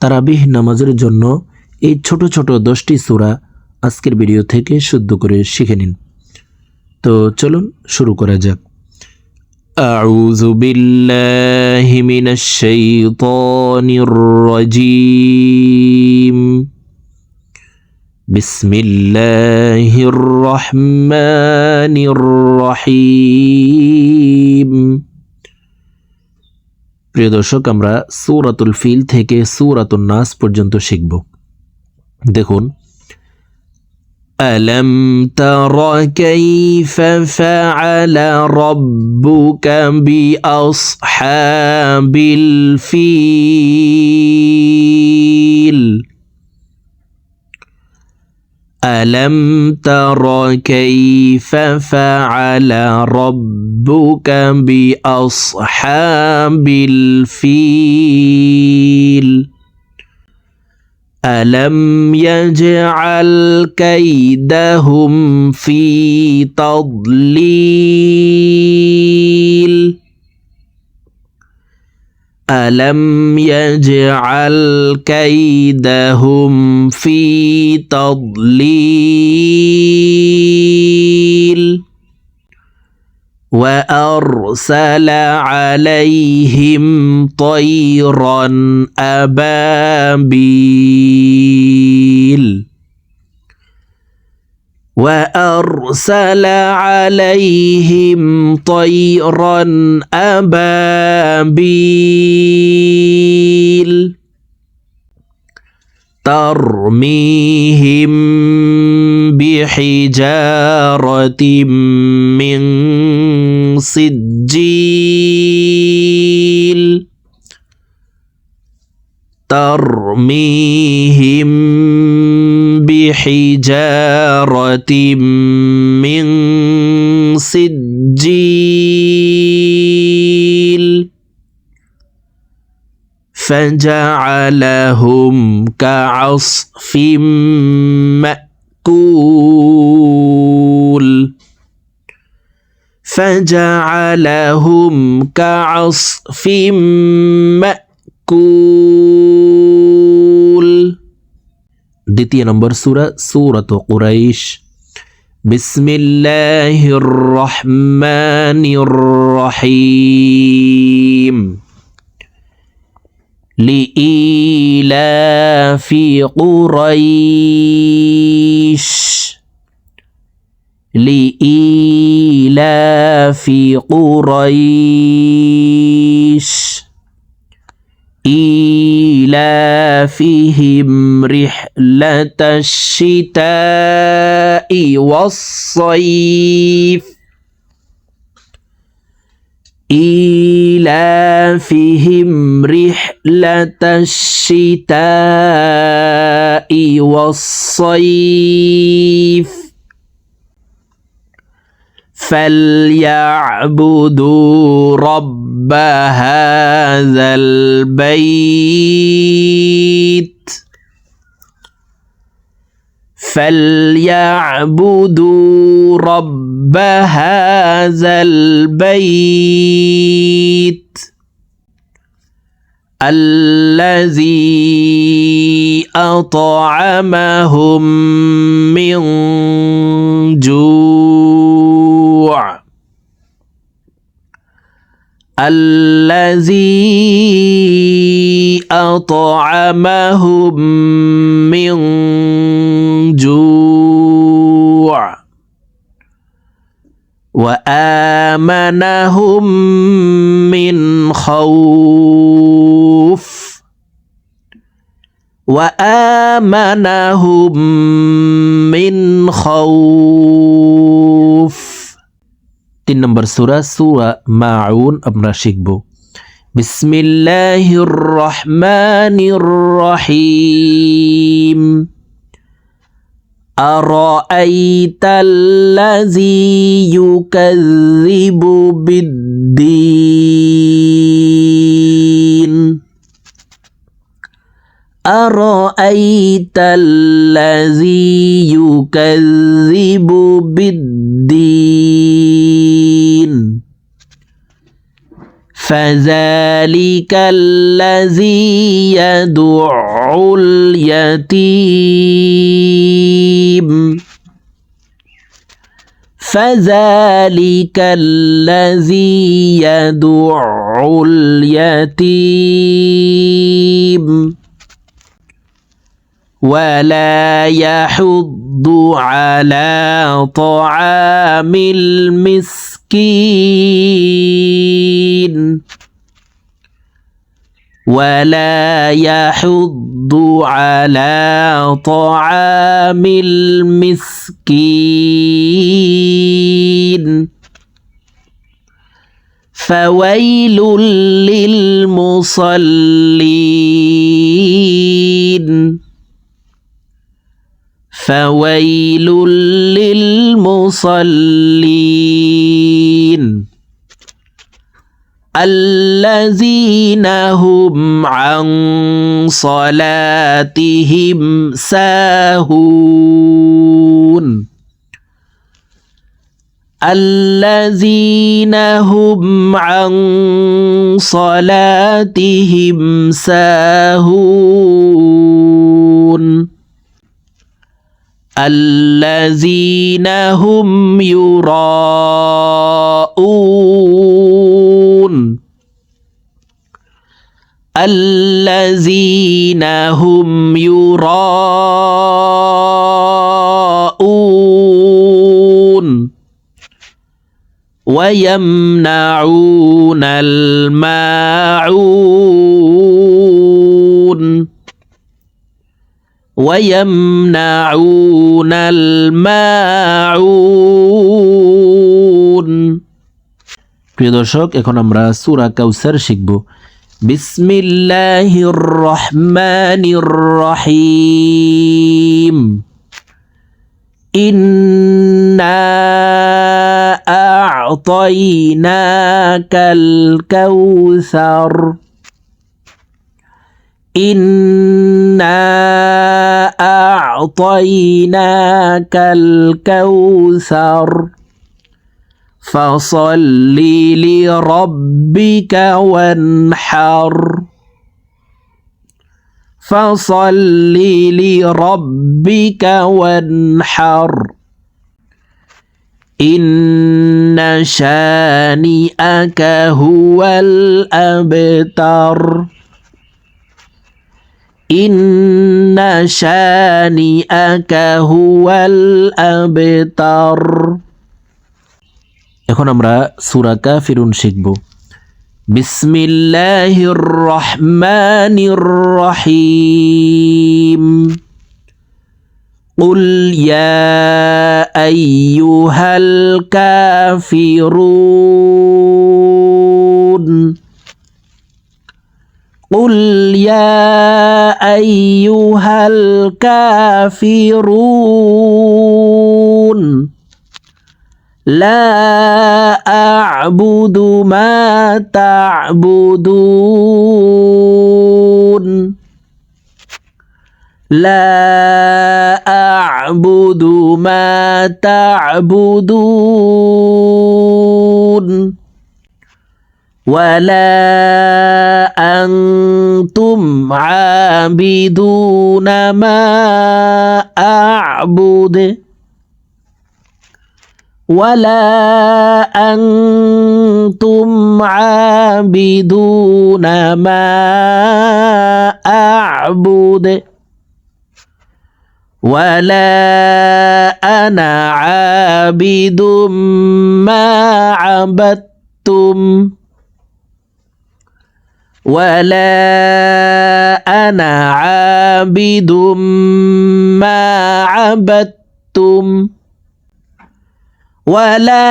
তারাবিহ নামাজের জন্য এই ছোট ছোট 10টি সূরা আজকের ভিডিও থেকে শুদ্ধ করে শিখে নিন। তো চলুন শুরু করা যাক। আউযু বিল্লাহি মিনাশ শাইতানির রাজীম। বিসমিল্লাহির রহমানির রহিম। প্রিয় দর্শক, আমরা সূরাতুল ফিল থেকে সূরাতুন নাস পর্যন্ত শিখব। দেখুন, আলাম তারা কাইফা ফাআলা রাব্বুকা বিআসহাবিল ফিল। ألم تر كيف فعل ربك بأصحاب الفيل ألم يجعل كيدهم في تضليل ألم يجعل كيدهم في تضليل وأرسل عليهم طيرا أبابيل وأرسل عليهم طيرا أبابيل ترميهم بحجارة من سجيل ترميهم بحجارة من سجيل فجعلهم كعصف مأكول فجعلهم كعصف مأكول। দ্বিতীয় নম্বর সূরা সূরাত কুরাইশ। বিসমিল্লাহির রহমানির রহিম। لإيلاف قريش لإيلاف قريش إيلافهم رحلة الشتاء والصيف إيلافهم رحلة الشتاء والصيف فليعبدوا رب هذا البيت فليعبدوا رب هذا البيت الذي أطعمهم من جوع الذي أطعمهم من جوع وآمنهم من خوف وآمنهم من خوف। 3 নম্বর সূরা সূরা মাউন আমরা শিখব। বিসমিল্লাহির রহমানির রহিম। أرأيت الذي يكذب بالدين أرأيت الذي يكذب بالدين فذلك الذي يدع اليتيم فذلك الذي يدع اليتيم ولا يحض على طعام المسكين ولا يحض على طعام المسكين فويل للمصلين فويل للمصلين الذين هم عن صلاتهم ساهون الذين هم عن صلاتهم ساهون الذين هم يراءون الذين هم يراءون ويمنعون الماعون ويمنعون الماعون প্রিয় দর্শক এখন আমরা সূরা কাউসার শিখব বিসমিল্লাহির রহমানির রহিম ইন্না আ'তাইনাকাল কাউসার إنا أعطيناك الكوثر فصل لربك وانحر فصل لربك وانحر إن شانئك هو الأبتر إن شانئك هو الأبتر এখন আমরা সূরা কাফিরুন শিখব বিসমিল্লাহির রহমানির রহিম قل يا أيها الكافرون قل يا أيها الكافرون لا أعبد ما تعبدون لا أعبد ما تعبدون ولا أنتم عابدون ما أعبد ولا أنتم عابدون ما أعبد ولا أنا عابد ما عبدتم ولا أنا عابد ما عبدتم ولا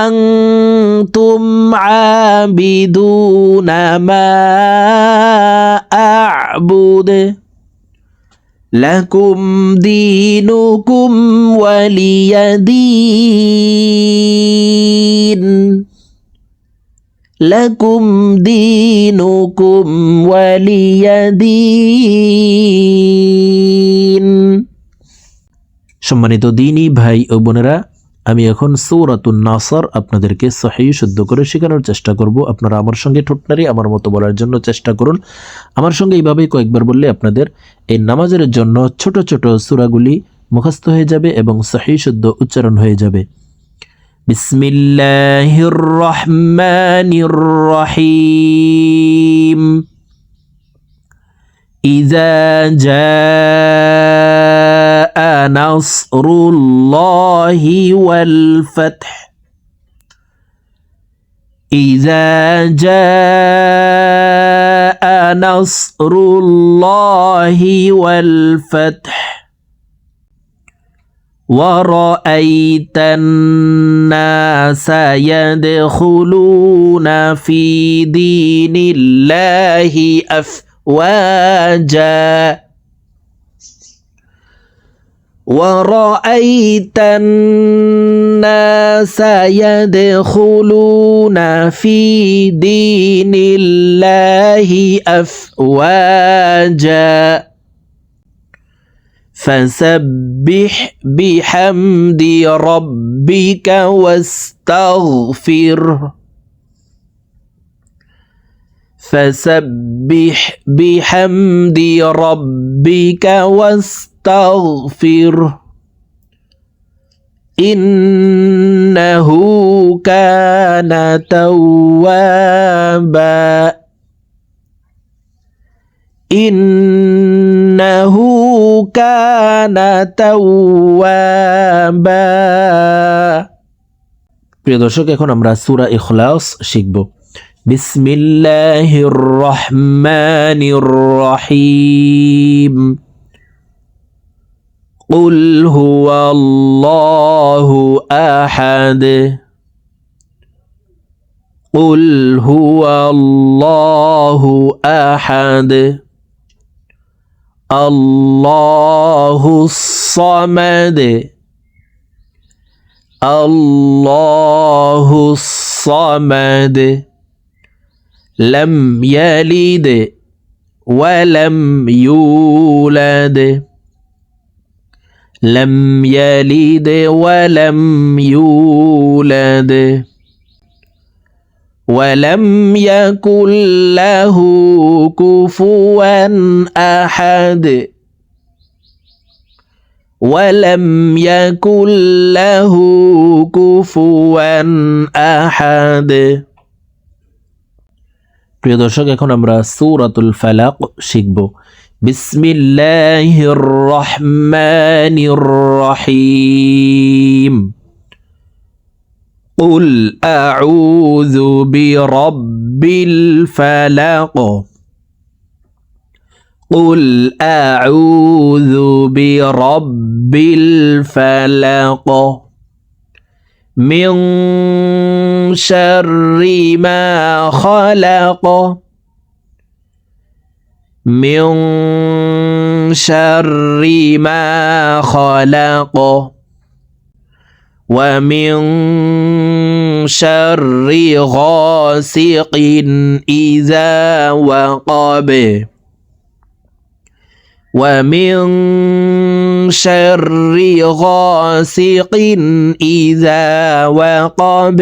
أنتم عابدون ما أعبد لكم دينكم ولي دين لكم دينكم ولي دين সম্মানিত দিনী ভাই ও বোনেরা আমি এখন সূরাতুন নাসর আপনাদেরকে সহিহ শুদ্ধ করে শেখানোর চেষ্টা করব। আপনারা আমার সঙ্গে ঠোঁটনারি আমার মতো বলার জন্য চেষ্টা করুন। আমার সঙ্গে এইভাবেই কয়েকবার বললে আপনাদের এই নামাজের জন্য ছোট ছোট সূরাগুলি মুখস্থ হয়ে যাবে এবং সহিহ শুদ্ধ উচ্চারণ হয়ে যাবে। বিসমিল্লাহির রহমানির রহিম। ইযা জাআ নাসরুল্লাহি ওয়াল ফাতহ। ইযা জাআ নাসরুল্লাহি ওয়াল ফাতহ। ورأيت الناس يدخلون في دين الله أفواجا ورأيت الناس يدخلون في دين الله أفواجا فسبح بحمد ربك واستغفره فسبح بحمد ربك واستغفره إنه كان توابا إنه كان توابا। প্রিয় দর্শক, এখন আমরা সূরা ইখলাস শিখব। বিসমিল্লাহির রহমানির রহিম। قل هو الله أحد قل هو الله أحد الله الصمد الله الصمد لم يلد ولم يولد لم يلد ولم يولد ولم يكن له كفوا أحد ولم يكن له كفوا أحد। প্রিয় দর্শক, এখন আমরা সূরাতুল ফালাক শিখব। বিসমিল্লাহির রহমানির রহিম। قل أعوذ برب الفلق قل أعوذ برب الفلق من شر ما خلق من شر ما خلق ومن شر غاسق إذا وقب ومن شر غاسق إذا وقب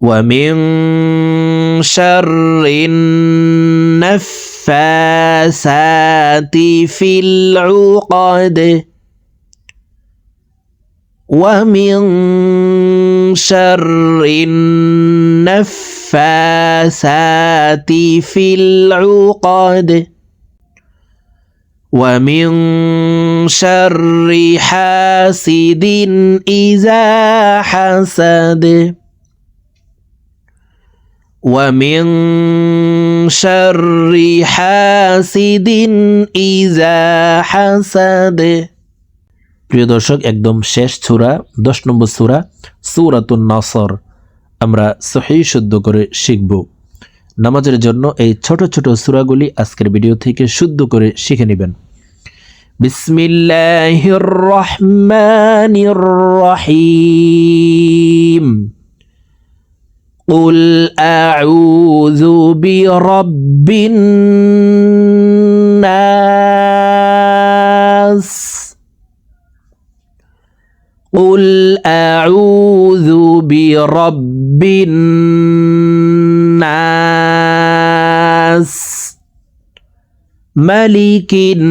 ومن شر النفاثات في العقد ومن شر النفاثات في العقد ومن شر حاسد إذا حسد ومن شر حاسد إذا حسد। প্রিয় দর্শক, একদম শেষ সূরা 10 নম্বর সূরা সূরাতুন নাসর আমরা সহিহ শুদ্ধ করে শিখব। নামাজের জন্য এই ছোট ছোট সূরাগুলি আজকের ভিডিও থেকে শুদ্ধ করে শিখে নেবেন। বিসমিল্লাহির রহমানির রহিম। قل أعوذ برب الناس قل أعوذ برب الناس ملك الناس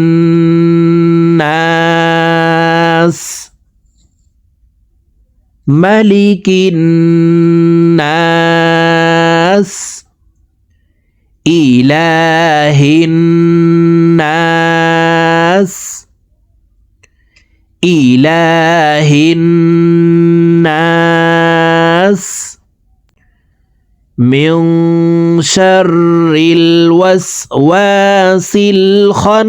ملك الناس إله الناس إله الناس من شر الوسواس الخناس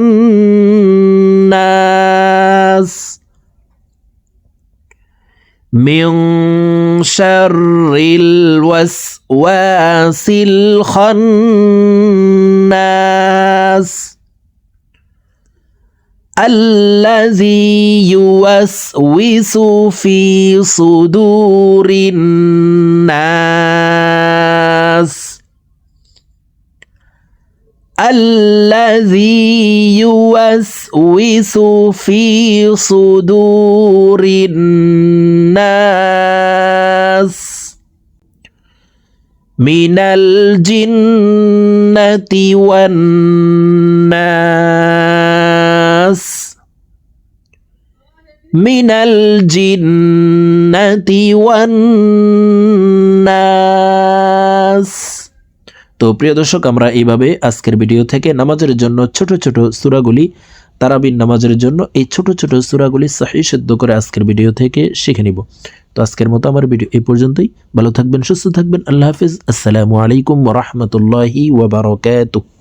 من شر الوسواس الخناس الذي يوسوس في صدور الناس الذي يوسوس في صدور الناس من الجنة والناس من الجنة والناس। তো প্রিয় দর্শক, আমরা এইভাবে আজকের ভিডিও থেকে নামাজের জন্য ছোট ছোট সূরাগুলি, তারাবির নামাজের জন্য এই ছোট ছোট সূরাগুলি সহিহ শুদ্ধ করে আজকের ভিডিও থেকে শিখে নিব। তো আজকের মতো আমার ভিডিও এই পর্যন্তই। ভালো থাকবেন, সুস্থ থাকবেন। আল্লাহ হাফেজ। আসসালামু আলাইকুম ওয়া রাহমাতুল্লাহি ওয়া বারাকাতুহু।